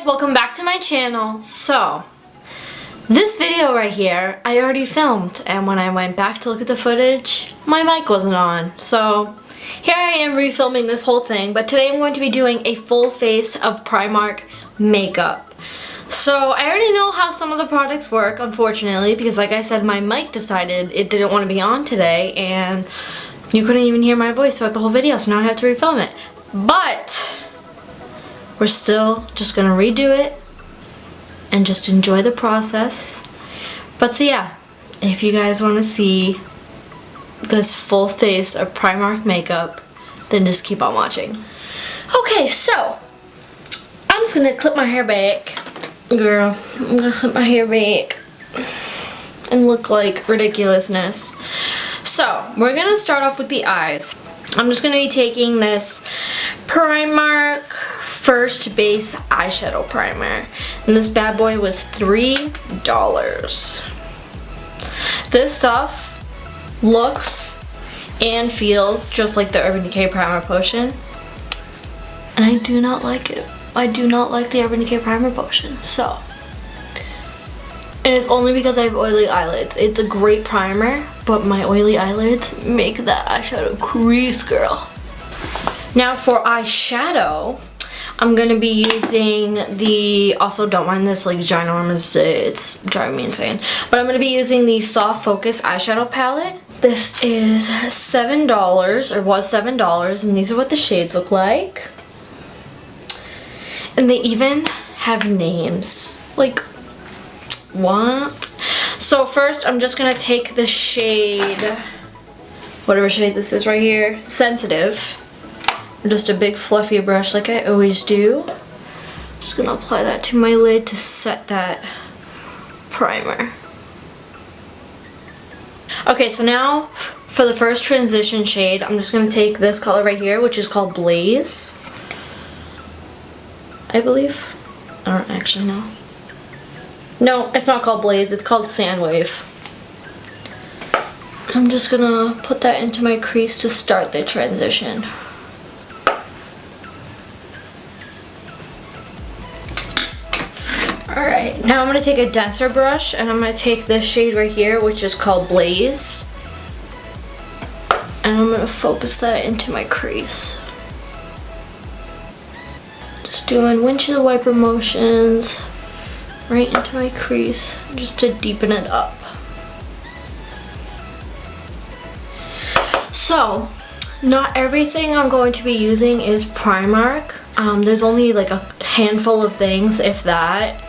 guys, welcome back to my channel. So, this video right here, I already filmed, and when I went back to look at the footage, my mic wasn't on. So, here I am refilming this whole thing, but today I'm going to be doing a full face of Primark makeup. So, I already know how some of the products work, unfortunately, because like I said, my mic decided it didn't want to be on today, and you couldn't even hear my voice throughout the whole video, so now I have to refilm it. But we're still just gonna redo it and just enjoy the process. But so yeah, if you guys want to see this full face of Primark makeup, then just keep on watching. Okay, so I'm just gonna clip my hair back. Girl, I'm gonna clip my hair back and look like ridiculousness. So we're gonna start off with the eyes. I'm just gonna be taking this Primark First Base eyeshadow primer, and this bad boy was $3. This stuff looks and feels just like the Urban Decay primer potion, and I do not like it. I do not like the Urban Decay primer potion. So, and it's only because I have oily eyelids. It's a great primer, but my oily eyelids make that eyeshadow crease, girl. Now for eyeshadow, I'm gonna be using the, also don't mind this like ginormous, it's driving me insane, but I'm gonna be using the Soft Focus eyeshadow palette. This is $7, or was $7, and these are what the shades look like. And they even have names. Like, what? So first I'm just gonna take the shade, whatever shade this is right here, Sensitive. Just a big fluffy brush like I always do. Just gonna apply that to my lid to set that primer. Okay, so now for the first transition shade, I'm just gonna take this color right here, which is called Blaze, I believe. I don't actually know. No, it's not called Blaze, it's called Sandwave. I'm just gonna put that into my crease to start the transition. Alright, now I'm going to take a denser brush, and I'm going to take this shade right here, which is called Blaze, and I'm going to focus that into my crease. Just doing windshield wiper motions right into my crease, just to deepen it up. So, not everything I'm going to be using is Primark. There's only like a handful of things, if that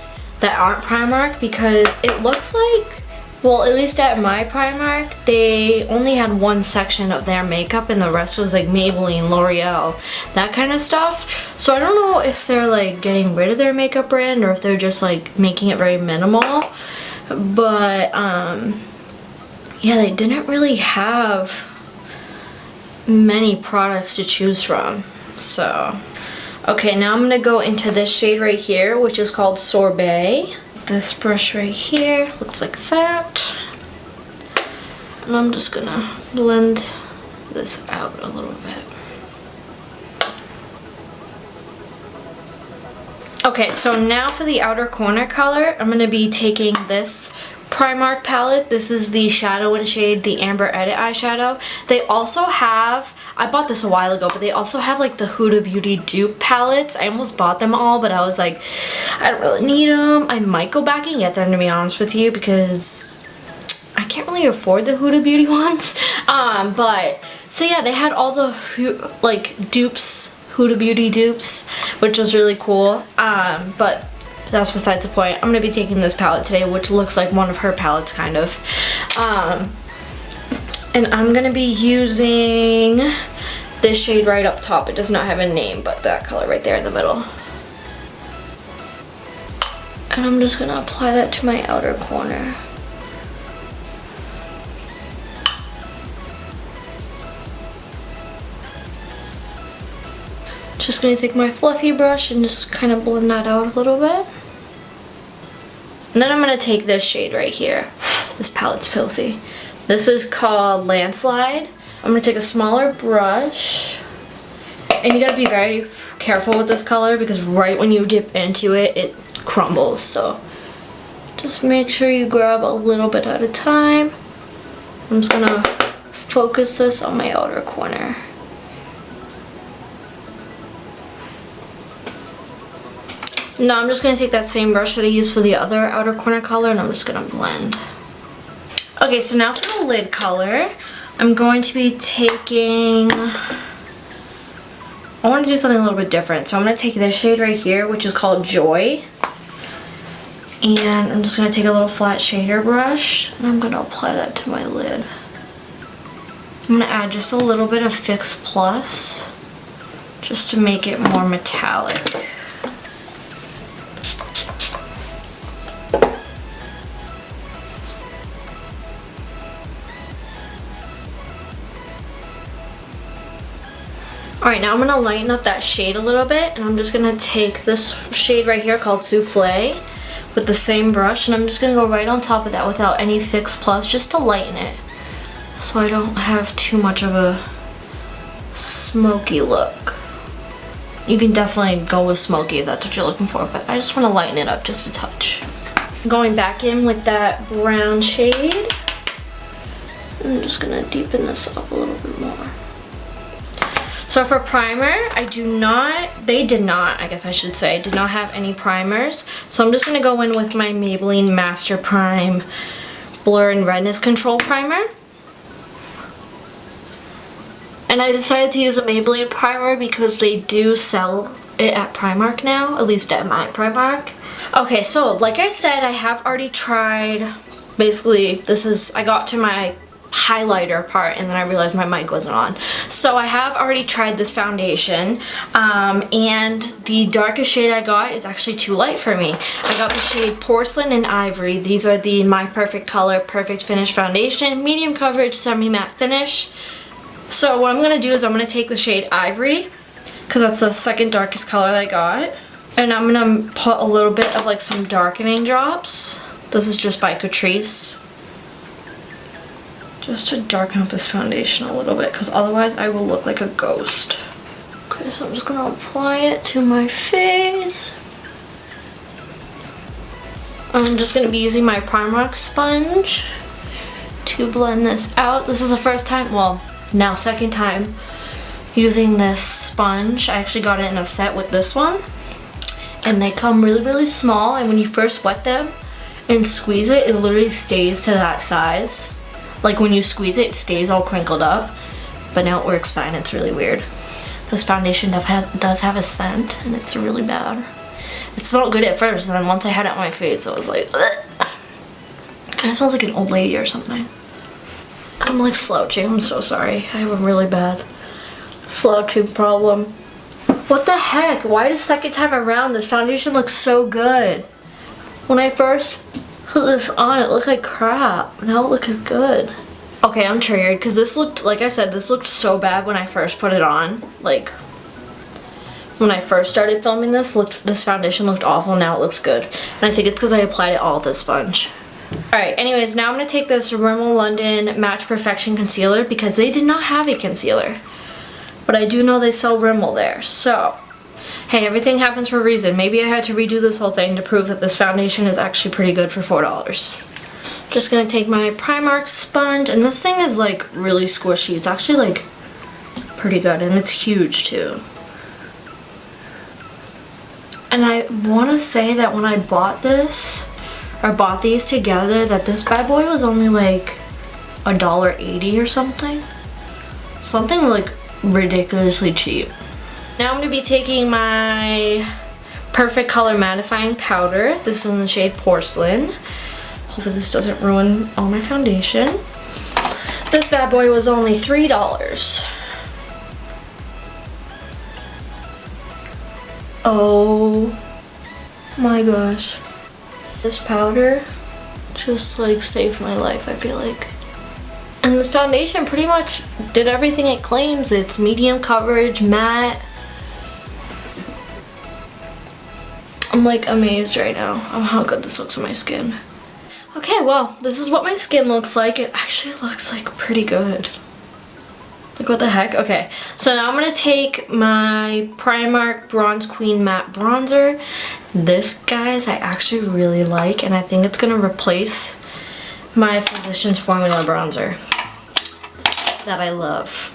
aren't Primark, because it looks like, well, at least at my Primark, they only had one section of their makeup and the rest was like Maybelline, L'Oreal, that kind of stuff. So I don't know if they're like getting rid of their makeup brand or if they're just like making it very minimal. But yeah, they didn't really have many products to choose from. So okay, now I'm gonna go into this shade right here, which is called Sorbet. This brush right here looks like that. And I'm just gonna blend this out a little bit. Okay, so now for the outer corner color, I'm gonna be taking this Primark palette. This is the shadow and shade, the Amber Edit eyeshadow. They also have, I bought this a while ago, but they also have like the Huda Beauty dupe palettes. I almost bought them all, but I was like, I don't really need them. I might go back and get them, to be honest with you, because I can't really afford the Huda Beauty ones. But, so yeah, they had all the like dupes, Huda Beauty dupes, which was really cool. But that's besides the point. I'm going to be taking this palette today, which looks like one of her palettes, kind of. And I'm going to be using this shade right up top. It does not have a name, but that color right there in the middle. And I'm just going to apply that to my outer corner. Just going to take my fluffy brush and just kind of blend that out a little bit. And then I'm going to take this shade right here. This palette's filthy. This is called Landslide. I'm going to take a smaller brush, and you got to be very careful with this color because right when you dip into it, it crumbles. So just make sure you grab a little bit at a time. I'm just gonna focus this on my outer corner. Now I'm just gonna take that same brush that I used for the other outer corner color and I'm just gonna blend. Okay, so now for the lid color, I'm going to be taking, I want to do something a little bit different. So I'm going to take this shade right here, which is called Joy. And I'm just going to take a little flat shader brush and I'm going to apply that to my lid. I'm going to add just a little bit of Fix Plus just to make it more metallic. Alright, now I'm going to lighten up that shade a little bit, and I'm just going to take this shade right here called Souffle with the same brush, and I'm just going to go right on top of that without any Fix Plus just to lighten it so I don't have too much of a smoky look. You can definitely go with smoky if that's what you're looking for, but I just want to lighten it up just a touch. Going back in with that brown shade, I'm just going to deepen this up a little bit more. So for primer, I did not have any primers. So I'm just going to go in with my Maybelline Master Prime Blur and Redness Control Primer. And I decided to use a Maybelline primer because they do sell it at Primark now, at least at my Primark. Okay, so like I said, I have already tried, basically I got to my highlighter part and then I realized my mic wasn't on. So I have already tried this foundation and the darkest shade I got is actually too light for me. I got the shade Porcelain and Ivory. These are the My Perfect Color Perfect Finish Foundation, medium coverage, semi-matte finish. So what I'm going to do is I'm going to take the shade Ivory because that's the second darkest color I got, and I'm going to put a little bit of like some darkening drops. This is just by Catrice, just to darken up this foundation a little bit because otherwise I will look like a ghost. Okay, so I'm just going to apply it to my face. I'm just going to be using my Primark sponge to blend this out. This is the first time, well, now second time using this sponge. I actually got it in a set with this one. And they come really, really small, and when you first wet them and squeeze it, it literally stays to that size. Like when you squeeze it, it stays all crinkled up, but now it works fine. It's really weird. This foundation does have a scent, and it's really bad. It smelled good at first, and then once I had it on my face, I was like, ugh. It kind of smells like an old lady or something. I'm like slouching, I'm so sorry. I have a really bad slouching problem. What the heck? Why the second time around this foundation looks so good? When I first put this on, it looked like crap. Now it looks good. Okay, I'm triggered because this looked, like I said, this looked so bad when I first put it on. Like, when I first started filming this, this foundation looked awful. Now it looks good. And I think it's because I applied it all with this sponge. Alright, anyways, now I'm going to take this Rimmel London Match Perfection Concealer because they did not have a concealer. But I do know they sell Rimmel there, so hey, everything happens for a reason. Maybe I had to redo this whole thing to prove that this foundation is actually pretty good for $4. Just going to take my Primark sponge, and this thing is like really squishy. It's actually like pretty good, and it's huge too. And I want to say that when I bought this, or bought these together, that this bad boy was only like $1.80 or something. Something like ridiculously cheap. Now I'm going to be taking my Perfect Color Mattifying Powder. This is in the shade Porcelain. Hopefully this doesn't ruin all my foundation. This bad boy was only $3. Oh my gosh. This powder just like saved my life, I feel like. And this foundation pretty much did everything it claims. It's medium coverage, matte. I'm like amazed right now of how good this looks on my skin. Okay, well, this is what my skin looks like. It actually looks like pretty good. Like, what the heck? Okay, so now I'm gonna take my Primark Bronze Queen Matte Bronzer. This, guys, I actually really like, and I think it's gonna replace my Physicians Formula bronzer that I love.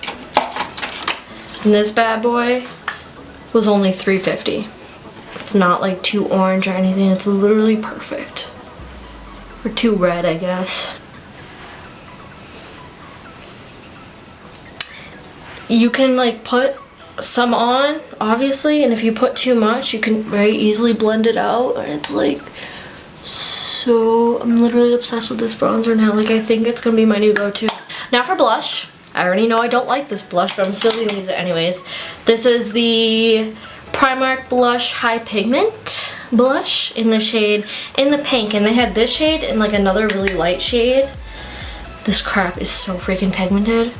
And this bad boy was only $3.50. It's not like too orange or anything. It's literally perfect. Or too red, I guess. You can like put some on, obviously, and if you put too much, you can very easily blend it out, and it's like so, I'm literally obsessed with this bronzer now. Like, I think it's gonna be my new go-to. Now for blush. I already know I don't like this blush, but I'm still gonna use it anyways. This is the Primark Blush High Pigment blush in the shade, in the pink, and they had this shade and like another really light shade. This crap is so freaking pigmented.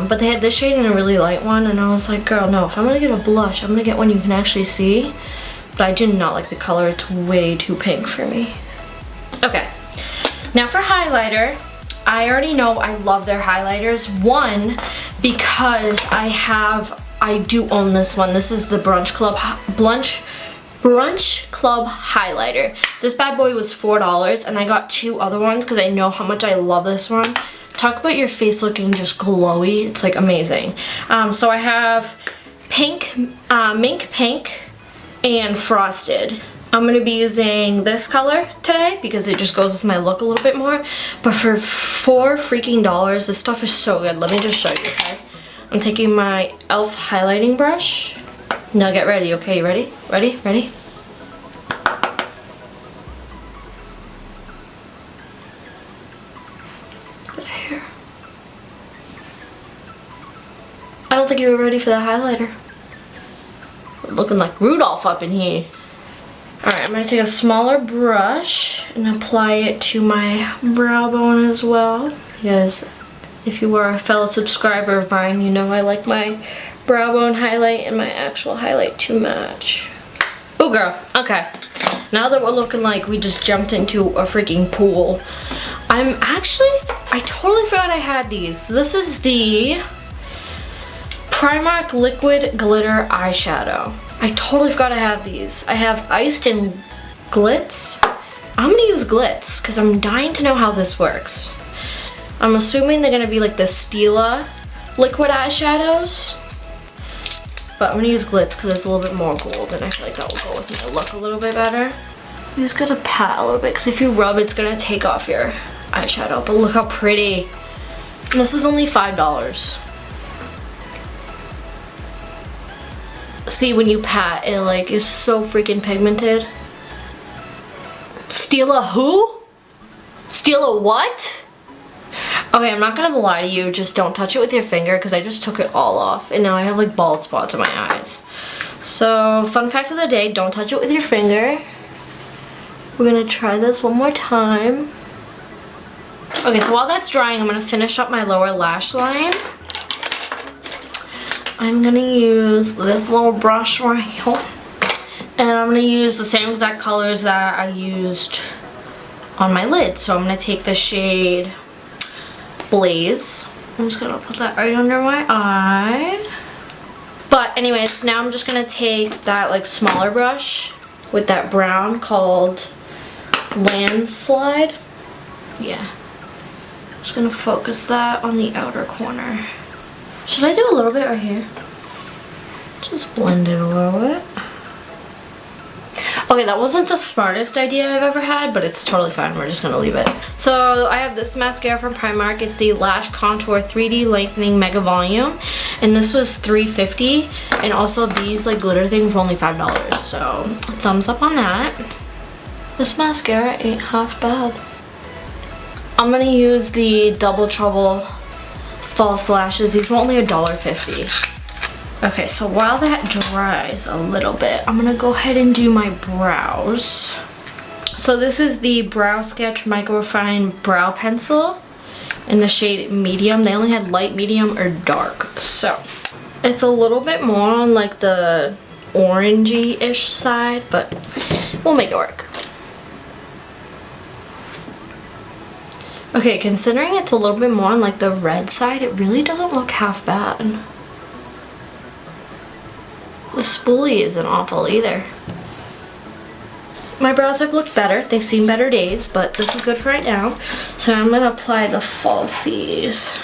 But they had this shade and a really light one, and I was like, girl, no, if I'm gonna get a blush, I'm gonna get one you can actually see. But I do not like the color, it's way too pink for me. Okay, now for highlighter. I already know I love their highlighters. One, because I do own this one. This is the Brunch Club highlighter. This bad boy was $4, and I got 2 other ones because I know how much I love this one. Talk about your face looking just glowy. It's like amazing. So I have pink, mink pink, and frosted. I'm gonna be using this color today because it just goes with my look a little bit more. But for $4 freaking, this stuff is so good. Let me just show you, okay? I'm taking my e.l.f. highlighting brush. Now get ready, okay? You ready? Ready? Ready? Look at the hair. I don't think you were ready for the highlighter. We're looking like Rudolph up in here. Alright, I'm going to take a smaller brush and apply it to my brow bone as well. Because if you are a fellow subscriber of mine, you know I like my brow bone highlight and my actual highlight to match. Oh girl, okay. Now that we're looking like we just jumped into a freaking pool, I totally forgot I had these. This is the Primark Liquid Glitter Eyeshadow. I totally forgot I had these. I have Iced and Glitz. I'm gonna use Glitz because I'm dying to know how this works. I'm assuming they're gonna be like the Stila liquid eyeshadows. But I'm gonna use Glitz because it's a little bit more gold, and I feel like that will go with my look a little bit better. You just gotta pat a little bit because if you rub, it's gonna take off your eyeshadow. But look how pretty. And this was only $5. See, when you pat, it like is so freaking pigmented. Stila who? Stila what? Okay, I'm not gonna lie to you, just don't touch it with your finger because I just took it all off and now I have like bald spots in my eyes. So, fun fact of the day, don't touch it with your finger. We're gonna try this one more time. Okay, so while that's drying, I'm gonna finish up my lower lash line. I'm gonna use this little brush right here, and I'm gonna use the same exact colors that I used on my lid. So I'm gonna take the shade Blaze. I'm just gonna put that right under my eye. But anyways, now I'm just gonna take that like smaller brush with that brown called Landslide. Yeah. I'm just gonna focus that on the outer corner. Should I do a little bit right here? Just blend it a little bit. Okay, that wasn't the smartest idea I've ever had, but it's totally fine. We're just gonna leave it. So I have this mascara from Primark. It's the Lash Contour 3D Lengthening Mega Volume, and this was $3.50. And also these like glitter things were only $5. So thumbs up on that. This mascara ain't half bad. I'm gonna use the Double Trouble false lashes. These were only $1.50. Okay, so while that dries a little bit, I'm gonna go ahead and do my brows. So this is the Brow Sketch Micro Refine Brow Pencil in the shade medium. They only had light, medium, or dark. So it's a little bit more on like the orangey-ish side, but we'll make it work. Okay, considering it's a little bit more on like the red side, it really doesn't look half bad. The spoolie isn't awful either. My brows have looked better. They've seen better days, but this is good for right now. So I'm gonna apply the falsies.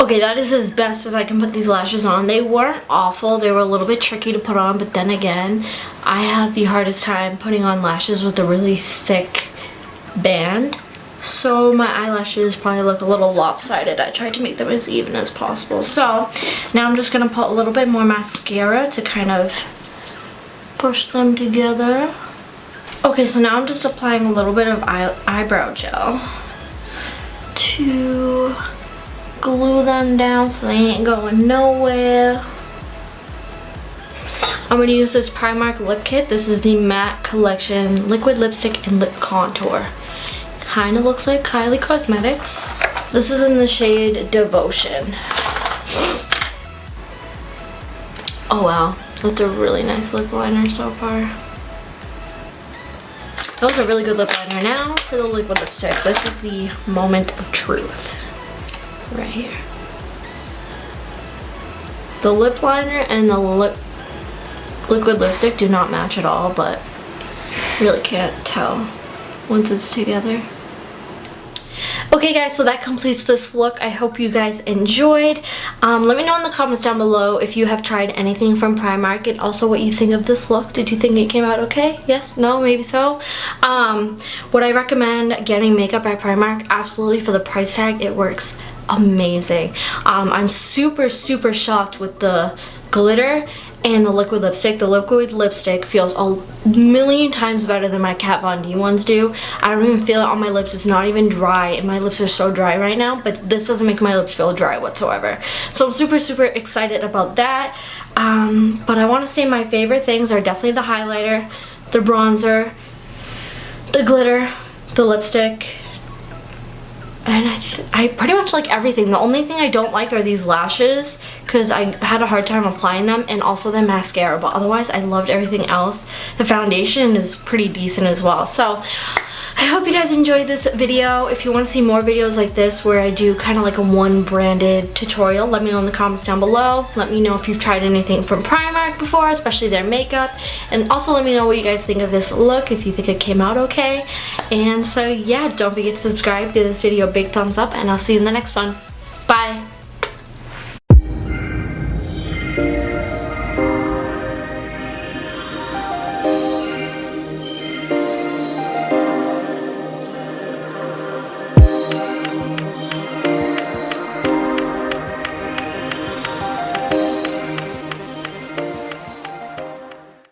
Okay, that is as best as I can put these lashes on. They weren't awful. They were a little bit tricky to put on, but then again, I have the hardest time putting on lashes with a really thick band. So my eyelashes probably look a little lopsided. I tried to make them as even as possible. So now I'm just gonna put a little bit more mascara to kind of push them together. Okay, so now I'm just applying a little bit of eyebrow gel to glue them down so they ain't going nowhere. I'm going to use this Primark lip kit. This is the Matte Collection Liquid Lipstick and Lip Contour. Kind of looks like Kylie Cosmetics. This is in the shade Devotion. Oh wow, that's a really nice lip liner so far. That was a really good lip liner. Now for the liquid lipstick. This is the moment of truth. Right here. The lip liner and the liquid lipstick do not match at all, but really can't tell once it's together. Okay guys, so that completes this look. I hope you guys enjoyed. Let me know in the comments down below if you have tried anything from Primark and also what you think of this look. Did you think it came out okay? Yes? No? Maybe so? Would I recommend getting makeup at Primark? Absolutely. For the price tag, it works amazing. I'm super shocked with the glitter and the liquid lipstick. The liquid lipstick feels a million times better than my Kat Von D ones do. I don't even feel it on my lips. It's not even dry, and my lips are so dry right now, but this doesn't make my lips feel dry whatsoever. So I'm super excited about that. But I want to say my favorite things are definitely the highlighter, the bronzer, the glitter, the lipstick, and I pretty much like everything. The only thing I don't like are these lashes because I had a hard time applying them, and also the mascara, but otherwise I loved everything else. The foundation is pretty decent as well. So I hope you guys enjoyed this video. If you want to see more videos like this where I do kind of like a one branded tutorial, let me know in the comments down below. Let me know if you've tried anything from Primark before, especially their makeup, and also let me know what you guys think of this look, if you think it came out okay. And so yeah, don't forget to subscribe, give this video a big thumbs up, and I'll see you in the next one. Bye!